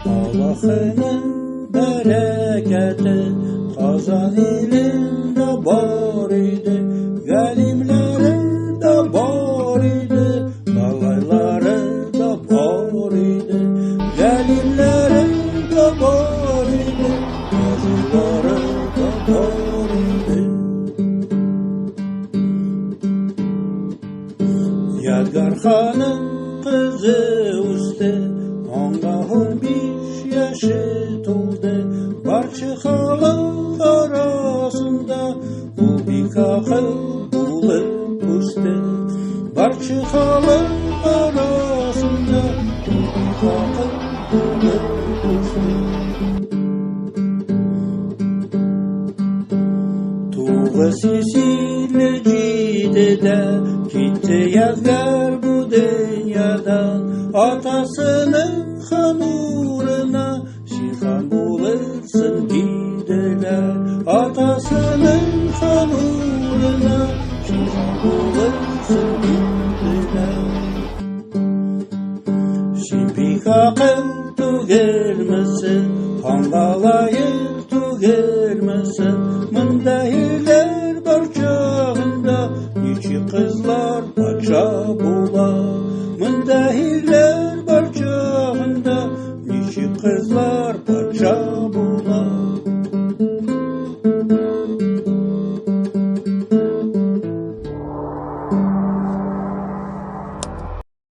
Allah'ının bereketi Kazan ilinde var idi, velimleri de var idi, balayları da var idi, velimleri de var idi, yazıları da var idi. Yadgar Han'ın kızı usta, 15 yaşı doldu, barçı halk arasında bu bir kakıl bulup uçtu. Barçı halk arasında bu bir kakıl bulup uçtu. Tuğla sesiyle cidede gitti Yadgar bu dünyadan, atasının hamuruna şifa bulursun gideler, atasının hamuruna şifa bulursun gideler. Şimdi kakıl tüger misin, hangalayı